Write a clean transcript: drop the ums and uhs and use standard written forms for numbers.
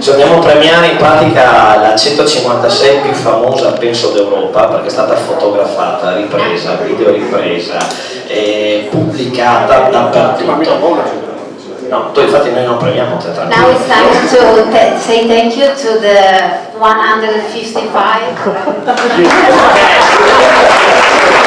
Ci andiamo a premiare in pratica la 156 più famosa penso d'Europa, perché è stata fotografata, ripresa, video ripresa, pubblicata dappertutto. No, infatti noi non premiamo teatralmente. Now it's time to say thank you to the 155.